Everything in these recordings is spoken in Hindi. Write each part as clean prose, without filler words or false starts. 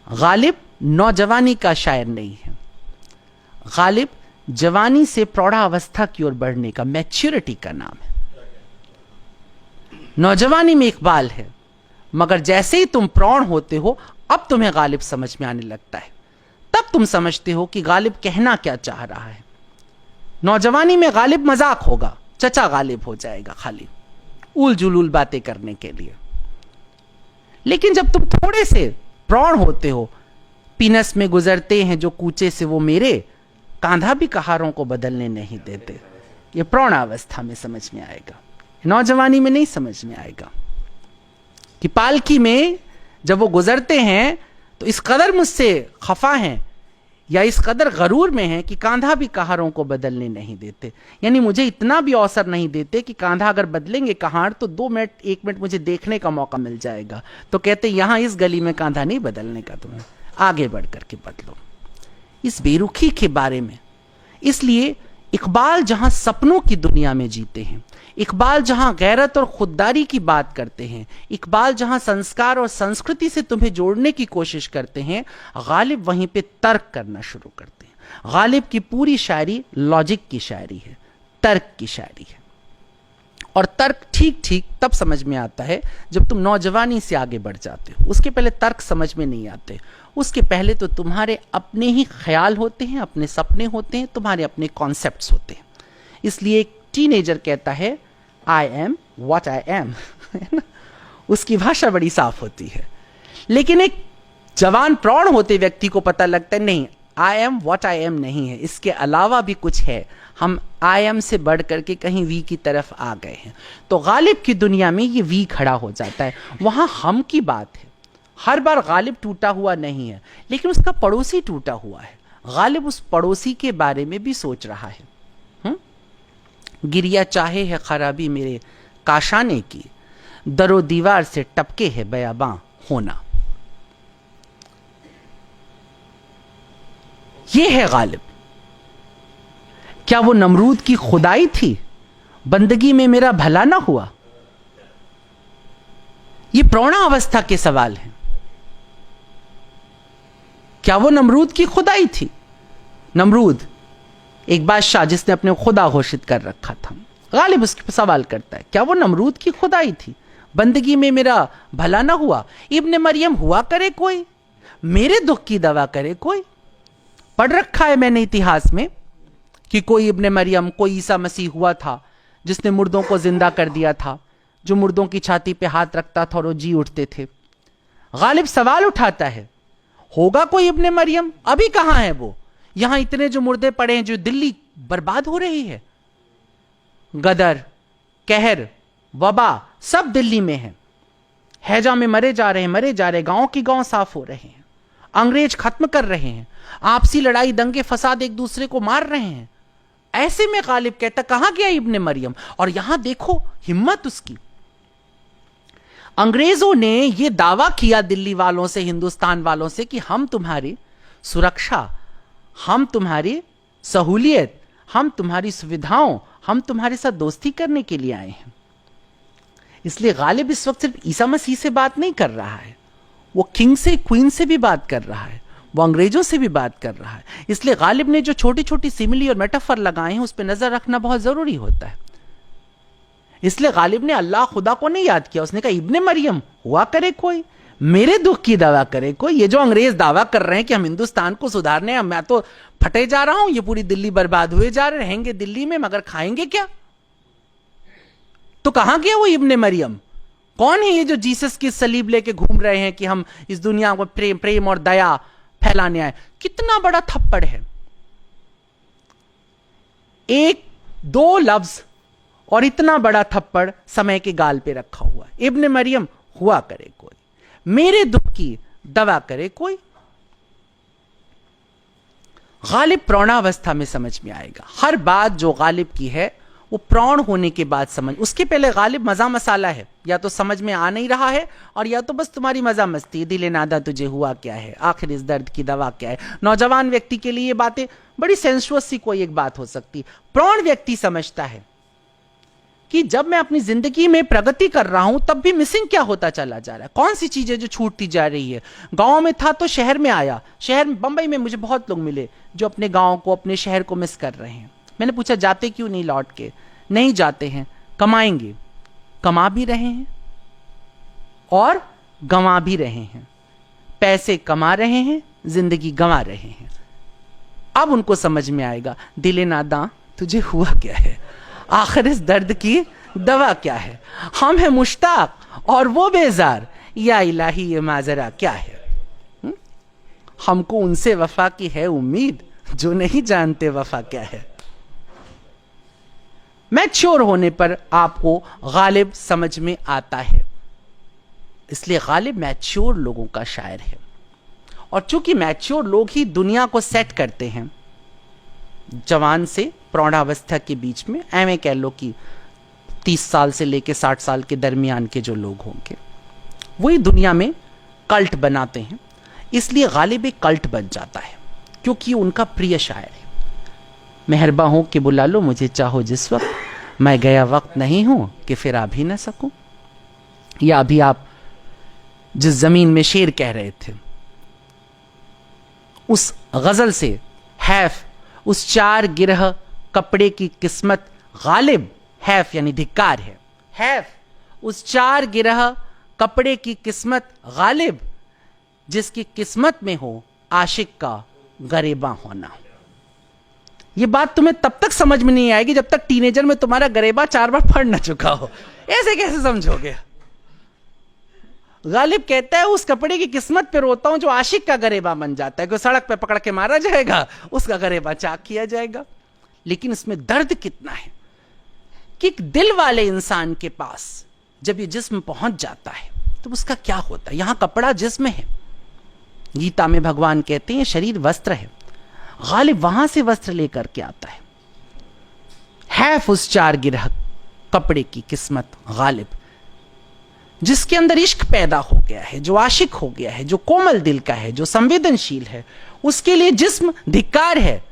गालिब नौजवानी का शायर नहीं है, गालिब जवानी से प्रौढ़ावस्था की ओर बढ़ने का, मैच्योरिटी का नाम है। नौजवानी में इकबाल है, मगर जैसे ही तुम प्रौढ़ होते हो अब तुम्हें गालिब समझ में आने लगता है, तब तुम समझते हो कि गालिब कहना क्या चाह रहा है। नौजवानी में गालिब मजाक होगा, चचा गालिब हो जाएगा खाली उल जुलूल बातें करने के लिए। लेकिन जब तुम थोड़े से प्रौढ़ होते हो, पीनस में गुजरते हैं जो कूचे से वो मेरे, कांधा भी कहारों को बदलने नहीं देते। ये प्रौढ़ावस्था में समझ में आएगा, नौजवानी में नहीं समझ में आएगा। कि पालकी में जब वो गुजरते हैं तो इस कदर मुझसे खफा हैं या इस कदर गरूर में हैं कि कांधा भी कहारों को बदलने नहीं देते। यानी मुझे इतना भी अवसर नहीं देते कि कांधा अगर बदलेंगे कहार तो 2 मिनट 1 मिनट मुझे देखने का मौका मिल जाएगा, तो कहते यहां इस गली में कांधा नहीं बदलने का, तुम्हें आगे बढ़ करके बदलो। इस बेरुखी के बारे में, इसलिए इकबाल जहां सपनों की दुनिया में जीते हैं, इकबाल जहां गैरत और खुददारी की बात करते हैं, इकबाल जहां संस्कार और संस्कृति से तुम्हें जोड़ने की कोशिश करते हैं, गालिब वहीं पे तर्क करना शुरू करते हैं। गालिब की पूरी शायरी लॉजिक की शायरी है, तर्क की शायरी है। और तर्क ठीक ठीक तब समझ में आता है जब तुम नौजवानी से आगे बढ़ जाते हो। उसके पहले तर्क समझ में नहीं आते, उसके पहले तो तुम्हारे अपने ही ख्याल होते हैं, अपने सपने होते हैं, तुम्हारे अपने कॉन्सेप्ट्स होते हैं। इसलिए एक टीनेजर कहता है I am what I am, उसकी भाषा बड़ी साफ होती है। लेकिन एक जवान प्रौढ़ होते व्यक्ति को पता लगता है नहीं, I am what I am नहीं है, इसके अलावा भी कुछ है, हम आई एम से बढ़ करके कहीं वी की तरफ आ गए हैं। तो गालिब की दुनिया में ये वी खड़ा हो जाता है, वहां हम की बात है। हर बार गालिब टूटा हुआ नहीं है, लेकिन उसका पड़ोसी टूटा हुआ है। गालिब उस पड़ोसी के बारे में भी सोच रहा है। गिरिया चाहे है खराबी मेरे काशाने की, दरो दीवार से टपके है बयाबां होना। यह है गालिब। क्या वो नमरूद की खुदाई थी, बंदगी में मेरा भला ना हुआ? ये प्रौढ़ावस्था के सवाल हैं। क्या वो नमरूद की खुदाई थी? नमरूद एक बादशाह जिसने अपने खुदा घोषित कर रखा था। गालिब उसके सवाल करता है क्या वो नमरूद की खुदाई थी, बंदगी में मेरा भला ना हुआ? इब्ने मरियम हुआ करे कोई, मेरे दुख की दवा करे कोई। पढ़ रखा है मैंने इतिहास में कि कोई इब्ने मरियम, कोई ईसा मसीह हुआ था जिसने मुर्दों को जिंदा कर दिया था, जो मुर्दों की छाती पे हाथ रखता था और वो जी उठते थे। गालिब सवाल उठाता है होगा कोई इब्ने मरियम? अभी कहां है वो? यहां इतने जो मुर्दे पड़े हैं, जो दिल्ली बर्बाद हो रही है, गदर, कहर, वबा सब दिल्ली में है। हैजा में मरे जा रहे हैं, गांव की गांव साफ हो रहे हैं, अंग्रेज खत्म कर रहे हैं, आपसी लड़ाई दंगे फसाद एक दूसरे को मार रहे हैं। ऐसे में गालिब कहता कहां गया इब्ने मरियम? और यहां देखो हिम्मत उसकी। अंग्रेजों ने यह दावा किया दिल्ली वालों से, हिंदुस्तान वालों से कि हम तुम्हारी सुरक्षा, हम तुम्हारी सहूलियत, हम तुम्हारी सुविधाओं, हम तुम्हारे साथ दोस्ती करने के लिए आए हैं। इसलिए गालिब इस वक्त सिर्फ ईसा मसीह से बात नहीं कर रहा है, वो किंग से, क्वीन से भी बात कर रहा है, वो अंग्रेजों से भी बात कर रहा है। इसलिए गालिब ने जो छोटी छोटी सिमिली और मेटाफर लगाए हैं उस पर नजर रखना बहुत जरूरी होता है। इसलिए गालिब ने अल्लाह खुदा को नहीं याद किया, उसने कहा इब्ने मरियम हुआ करे कोई, मेरे दुख की दवा करे कोई। ये जो अंग्रेज दावा कर रहे हैं कि हम हिंदुस्तान को सुधारने हैं, मैं तो फटे जा रहा हूं, ये पूरी दिल्ली बर्बाद हुए जा रहे, रहेंगे दिल्ली में मगर खाएंगे क्या? तो कहां गया वो इब्ने मरियम? कौन है ये जो जीसस की सलीब लेके घूम रहे हैं कि हम इस दुनिया को प्रेम और दया फैलाने आए? कितना बड़ा थप्पड़ है, एक दो लफ्ज और इतना बड़ा थप्पड़ समय के गाल पे रखा हुआ। इब्ने मरियम हुआ करे कोई, मेरे दुख की दवा करे कोई। गालिब प्रौढ़ावस्था में समझ में आएगा। हर बात जो गालिब की है वो प्रौढ़ होने के बाद समझ, उसके पहले गालिब मजा मसाला है, या तो समझ में आ नहीं रहा है और या तो बस तुम्हारी मजा मस्ती, दिले नादा तुझे हुआ क्या है, आखिर इस दर्द की दवा क्या है। नौजवान व्यक्ति के लिए ये बातें बड़ी सेंसुअस सी कोई एक बात हो सकती। प्रौढ़ व्यक्ति समझता है कि जब मैं अपनी जिंदगी में प्रगति कर रहा हूं तब भी मिसिंग क्या होता चला जा रहा है, कौन सी चीजें जो छूटती जा रही है। गांव में था तो शहर में आया, शहर में बंबई में मुझे बहुत लोग मिले जो अपने गांव को अपने शहर को मिस कर रहे हैं। मैंने पूछा जाते क्यों नहीं लौट के? नहीं जाते हैं, कमाएंगे, कमा भी रहे हैं और गंवा भी रहे हैं, पैसे कमा रहे हैं, जिंदगी गंवा रहे हैं। अब उनको समझ में आएगा, दिले नादां तुझे हुआ क्या है, आखिर इस दर्द की दवा क्या है। हम हैं मुश्ताक और वो बेजार, या इलाही ये माजरा क्या है। हमको उनसे वफा की है उम्मीद जो नहीं जानते वफा क्या है। मैच्योर होने पर आपको गालिब समझ में आता है, इसलिए गालिब मैच्योर लोगों का शायर है। और चूंकि मैच्योर लोग ही दुनिया को सेट करते हैं, जवान से प्रौढ़ावस्था के बीच में, ऐਵੇਂ कह लो कि 30 साल से लेकर 60 साल के दरमियान के जो लोग होंगे वही दुनिया में कल्ट बनाते हैं। इसलिए गालिब एक कल्ट बन जाता है क्योंकि उनका प्रिय शायर है। मेहरबा हो कि बुला लो मुझे चाहो जिस वक्त, मैं गया वक्त नहीं हूं कि फिर आ भी ना सकूं। या अभी आप जिस जमीन में शेर कह रहे थे, उस गजल से हैफ, उस 4 गिरह कपड़े की किस्मत गालिब, हैफ यानी धिक्कार है, हैफ उस 4 गिरह कपड़े की किस्मत गालिब, जिसकी किस्मत में हो आशिक का गरेबा होना। यह बात तुम्हें तब तक समझ में नहीं आएगी जब तक टीनेजर में तुम्हारा गरेबा 4 बार फट ना चुका हो। ऐसे कैसे समझोगे? गालिब कहता है उस कपड़े की किस्मत पे रोता हूं जो आशिक का गरेबा बन जाता है, कि सड़क पे पकड़ के मारा जाएगा, उसका गरेबा चाक किया जाएगा। लेकिन इसमें दर्द कितना है कि एक दिल वाले इंसान के पास जब ये जिस्म पहुंच जाता है तो उसका क्या होता है। यहां कपड़ा जिस्म है, गीता में भगवान कहते हैं शरीर वस्त्र है, गालिब वहां से वस्त्र लेकर के आता है। हैफ उस 4 गिरह कपड़े की किस्मत गालिब, जिसके अंदर इश्क पैदा हो गया है, जो आशिक हो गया है, जो कोमल दिल का है, जो संवेदनशील है, उसके लिए जिस्म धिक्कार है,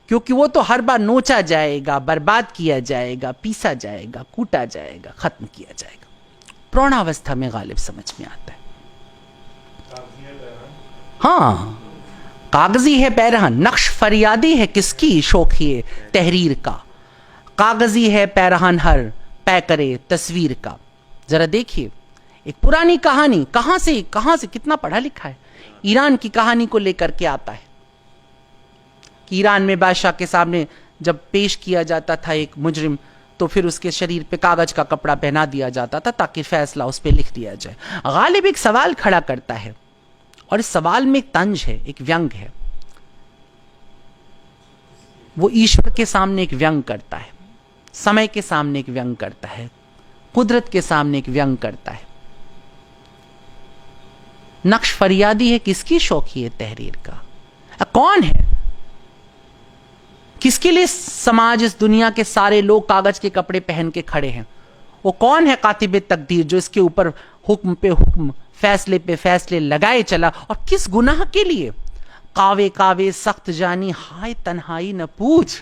क्योंकि वो तो हर बार नोचा जाएगा, बर्बाद किया जाएगा, पीसा जाएगा, कूटा जाएगा, खत्म किया जाएगा। प्रौढ़ावस्था में गालिब समझ में आता है। हाँ, कागजी है पैरहन, नक्श फरियादी है किसकी शौकिए तहरीर का, कागजी है पैरहन हर पै करे तस्वीर का। जरा देखिए, एक पुरानी कहानी, कहां से कितना पढ़ा लिखा है, ईरान की कहानी को लेकर के आता है कि ईरान में बादशाह के सामने जब पेश किया जाता था एक मुजरिम, तो फिर उसके शरीर पे कागज का कपड़ा पहना दिया जाता था ताकि फैसला उस पे लिख दिया जाए। गालिब एक सवाल खड़ा करता है और इस सवाल में एक तंज है, एक व्यंग है। वो ईश्वर के सामने एक व्यंग करता है, समय के सामने एक व्यंग करता है, कुदरत के सामने एक व्यंग करता है। नक्श फरियादी है किसकी शौकी है तहरीर का। कौन है, किसके लिए समाज, इस दुनिया के सारे लोग कागज के कपड़े पहन के खड़े हैं? वो कौन है कातिबे तकदीर जो इसके ऊपर हुक्म पे हुक्म, फैसले पे फैसले लगाए चला, और किस गुनाह के लिए? कावे कावे सख्त जानी हाय तन्हाई न पूछ,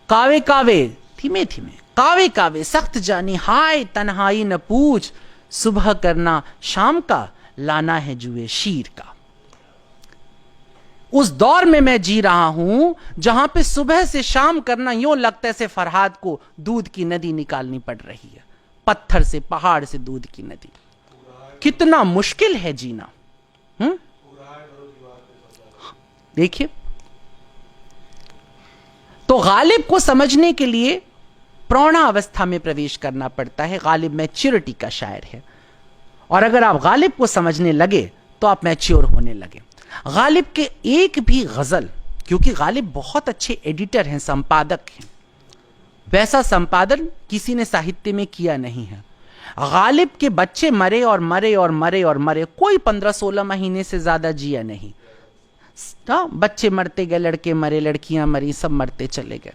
कावे कावे धीमे धीमे, कावे कावे सख्त जानी हाय तन्हाई न पूछ, सुबह करना शाम का लाना है जुए शीर का। उस दौर में मैं जी रहा हूं जहां पे सुबह से शाम करना यूं लगता है से फरहाद को दूध की नदी निकालनी पड़ रही है, पत्थर से, पहाड़ से दूध की नदी। कितना मुश्किल है जीना। देखिए, तो गालिब को समझने के लिए प्रौढ़ा अवस्था में प्रवेश करना पड़ता है। गालिब मैच्योरिटी का शायर है, और अगर आप गालिब को समझने लगे तो आप मैच्योर होने लगे। गालिब के एक भी गजल, क्योंकि गालिब बहुत अच्छे एडिटर हैं, संपादक हैं, वैसा संपादन किसी ने साहित्य में किया नहीं है। गालिब के बच्चे मरे और मरे और मरे और मरे, कोई 15-16 महीने से ज्यादा जिया नहीं। बच्चे मरते गए, लड़के मरे, लड़कियां मरी, सब मरते चले गए।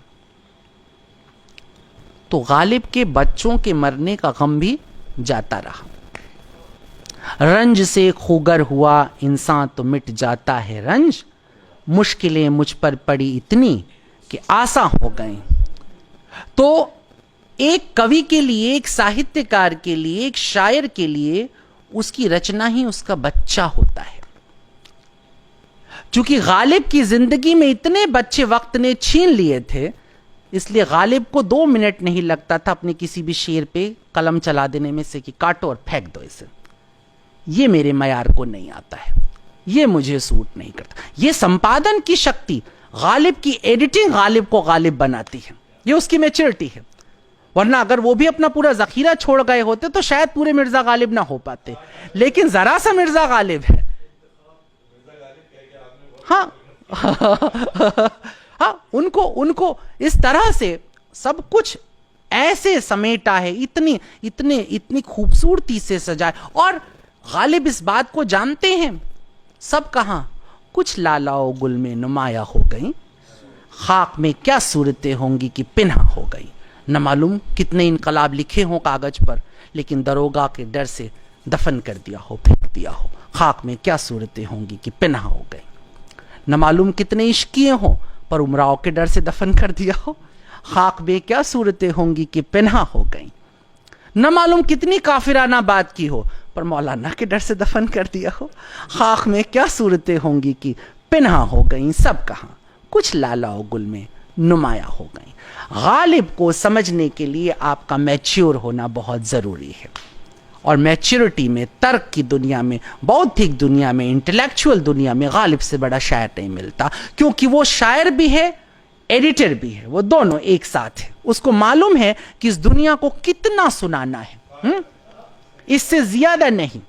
तो गालिब के बच्चों के मरने का गम भी जाता रहा। रंज से खुगर हुआ इंसान तो मिट जाता है रंज, मुश्किलें मुझ पर पड़ी इतनी कि आसा हो गई। तो एक कवि के लिए, एक साहित्यकार के लिए, एक शायर के लिए उसकी रचना ही उसका बच्चा होता है। चूंकि गालिब की जिंदगी में इतने बच्चे वक्त ने छीन लिए थे, इसलिए गालिब को 2 मिनट नहीं लगता था अपने किसी भी शेर पे कलम चला देने में से कि काटो और फेंक दो इसे। ये मेरे मयार को नहीं आता है, ये मुझे सूट नहीं करता। ये संपादन की शक्ति गालिब की, एडिटिंग गालिब को गालिब बनाती है, ये उसकी मैच्योरिटी है। वरना अगर वो भी अपना पूरा जखीरा छोड़ गए होते तो शायद पूरे मिर्जा गालिब ना हो पाते, लेकिन जरा सा मिर्जा गालिब है। हाँ हाँ, उनको इस तरह से सब कुछ ऐसे समेटा है, इतनी खूबसूरती से सजाए। और गालिब इस बात को जानते हैं। सब कहां, कुछ लालाओ गुल में नुमाया हो गई, खाक में क्या सूरतें होंगी कि पिन्हा हो गई। न मालूम कितने इनकलाब लिखे हों कागज पर, लेकिन दरोगा के डर से दफन कर दिया हो, फेंक दिया हो। खाक में क्या सूरतें होंगी कि पिन्हा हो गई। न मालूम कितने इश्किए हों, पर उमराव के डर से दफन कर दिया हो। खाक में क्या सूरतें होंगी कि पिन्हा हो गई। न मालूम कितनी काफिराना बात की हो, पर मौलाना के डर से दफन कर दिया हो। खाक में क्या सूरतें होंगी कि पिन्हा हो गई। सब कहां, कुछ लालाओ गुल में नुमाया हो गई। गालिब को समझने के लिए आपका मैच्योर होना बहुत जरूरी है। और मैच्योरिटी में, तर्क की दुनिया में, बौद्धिक दुनिया में, इंटेलेक्चुअल दुनिया में गालिब से बड़ा शायर नहीं मिलता, क्योंकि वो शायर भी है, एडिटर भी है, वो दोनों एक साथ है। उसको मालूम है कि इस दुनिया को कितना सुनाना है, इससे ज्यादा नहीं।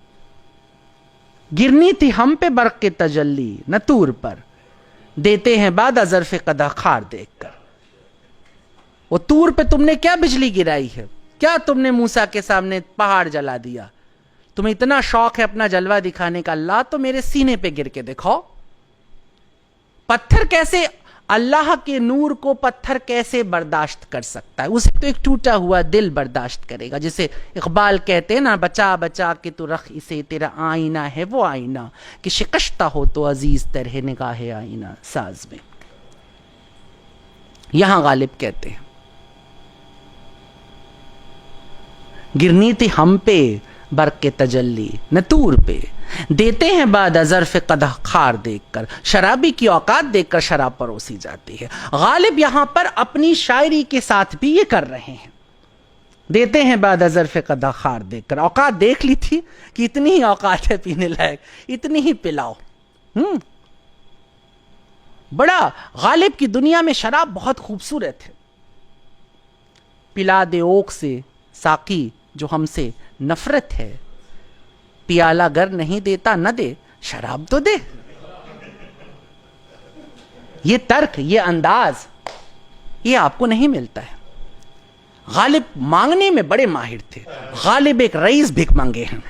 गिरनी थी हम पे बर्क के तजल्ली, न तूर पर देते हैं बाद अजरफ कदा खार देखकर। वो तूर पे तुमने क्या बिजली गिराई है, क्या तुमने मूसा के सामने पहाड़ जला दिया। तुम्हें इतना शौक है अपना जलवा दिखाने का, अल्लाह तो मेरे सीने पे गिर के दिखाओ। पत्थर कैसे, अल्लाह के नूर को पत्थर कैसे बर्दाश्त कर सकता है? उसे तो एक टूटा हुआ दिल बर्दाश्त करेगा। जिसे इकबाल कहते हैं ना, बचा बचा के तो रख इसे, तेरा आईना है वो आईना कि शिकस्ता हो तो अजीज तरह निगाहे आईना साज में। यहां गालिब कहते हैं गिरनी थी हम पे बर्क के तजल्ली न तूर पे, देते हैं बाद अजरफ कदह खार देखकर। शराबी की औकात देखकर शराब परोसी जाती है। गालिब यहां पर अपनी शायरी के साथ भी ये कर रहे हैं। देते हैं बाद अजरफ कदह खार देखकर। औकात देख ली थी कि इतनी ही औकात है पीने लायक, इतनी ही पिलाओ। बड़ा गालिब की दुनिया में शराब बहुत खूबसूरत है। पिला दे ओक से साकी जो हमसे नफरत है, पियाला गर नहीं देता न दे, शराब तो दे। ये तर्क, ये अंदाज, ये आपको नहीं मिलता है। गालिब मांगने में बड़े माहिर थे। गालिब एक रईस भिख मांगे हैं।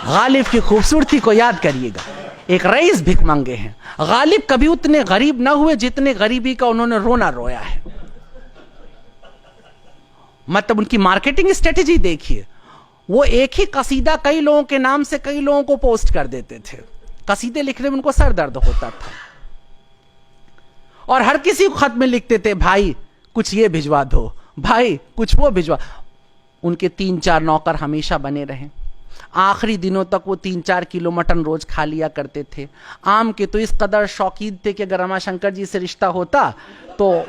गालिब की खूबसूरती को याद करिएगा, एक रईस भिख मांगे हैं। गालिब कभी उतने गरीब ना हुए जितने गरीबी का उन्होंने रोना रोया है। मतलब उनकी मार्केटिंग स्ट्रेटेजी देखिए, वो एक ही कसीदा कई लोगों के नाम से कई लोगों को पोस्ट कर देते थे। कसीदे लिखने में उनको सर दर्द होता था, और हर किसी को खत में लिखते थे, भाई कुछ ये भिजवा दो, भाई कुछ वो भिजवा। उनके 3-4 नौकर हमेशा बने रहे। आखिरी दिनों तक वो 3-4 किलो मटन रोज खा लिया करते थे। आम के तो इस कदर शौकीन थे कि अगर रमाशंकर जी से रिश्ता होता तो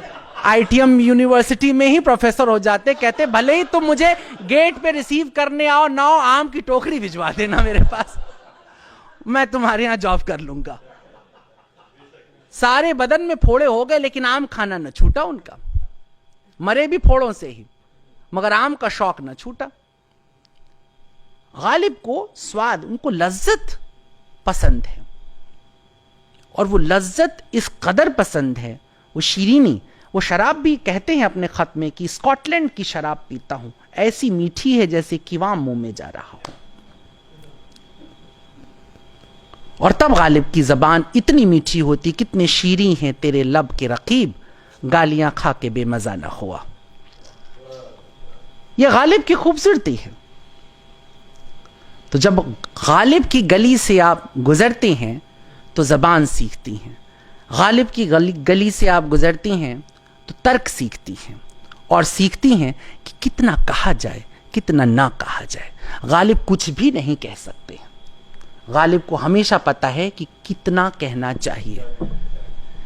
ITM यूनिवर्सिटी में ही प्रोफेसर हो जाते। कहते भले ही तुम मुझे गेट पे रिसीव करने आओ ना आओ, आम की टोकरी भिजवा देना मेरे पास, मैं तुम्हारे यहां जॉब कर लूंगा। सारे बदन में फोड़े हो गए लेकिन आम खाना न छूटा उनका। मरे भी फोड़ों से ही, मगर आम का शौक न छूटा। गालिब को स्वाद, उनको लज्जत पसंद है, और वो लज्जत इस कदर पसंद है, वो शीरीनी, वो शराब भी कहते हैं अपने खत में कि स्कॉटलैंड की शराब पीता हूं, ऐसी मीठी है जैसे किवाम मुंह में जा रहा हो। और तब गालिब की जबान इतनी मीठी होती, कितने शीरी हैं तेरे लब के रकीब, गालियां खा के बेमजा न हुआ। यह गालिब की खूबसूरती है। तो जब गालिब की गली से आप गुजरते हैं तो जबान सीखती हैं। गालिब की गली से आप गुजरती हैं तो तर्क सीखती हैं और सीखती हैं कि कितना कहा जाए, कितना ना कहा जाए। गालिब कुछ भी नहीं कह सकते। गालिब को हमेशा पता है कि कितना कहना चाहिए।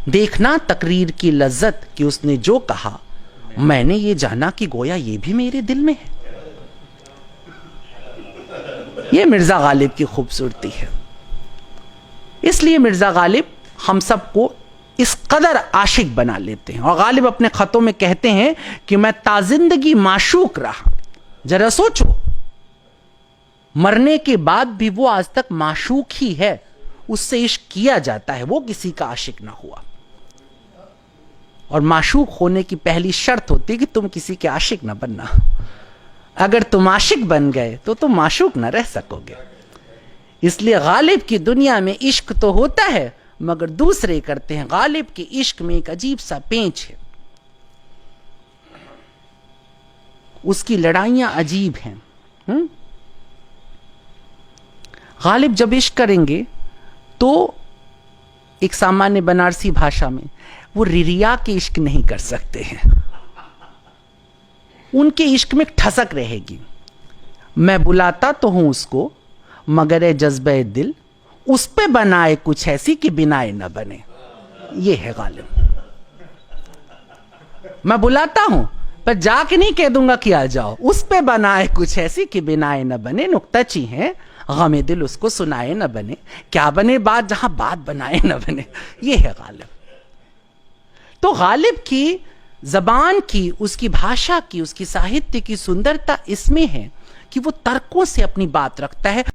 देखना तकरीर की लज्जत कि उसने जो कहा, मैंने ये जाना कि गोया ये भी मेरे दिल में है। ये मिर्जा गालिब की खूबसूरती है। इसलिए मिर्जा गालिब हम सबको इस कदर आशिक बना लेते हैं। और गालिब अपने खतों में कहते हैं कि मैं ताजिंदगी माशूक रहा। जरा सोचो, मरने के बाद भी वो आज तक माशूक ही है, उससे इश्क किया जाता है, वो किसी का आशिक ना हुआ। और माशूक होने की पहली शर्त होती है कि तुम किसी के आशिक ना बनना। अगर तुम आशिक बन गए तो तुम माशूक ना रह सकोगे। इसलिए गालिब की दुनिया में इश्क तो होता है मगर दूसरे करते हैं। गालिब के इश्क में एक अजीब सा पेंच है, उसकी लड़ाइयां अजीब हैं। गालिब जब इश्क करेंगे तो एक सामान्य बनारसी भाषा में वो रिरिया के इश्क नहीं कर सकते हैं। उनके इश्क में ठसक रहेगी। मैं बुलाता तो हूं उसको मगर ए जज्बे दिल उस पे बनाए कुछ ऐसी कि बिनाए न बने। ये है गालिब। मैं बुलाता हूं पर जाके नहीं कह दूंगा कि आ जाओ, उस पे बनाए कुछ ऐसी कि बिनाए न बने। नुक्ताची है, गमे दिल उसको सुनाए न बने। क्या बने बात जहां बात बनाए न बने। ये है गालिब। तो गालिब की जबान की, उसकी भाषा की, उसकी साहित्य की सुंदरता इसमें है कि वो तर्कों से अपनी बात रखता है।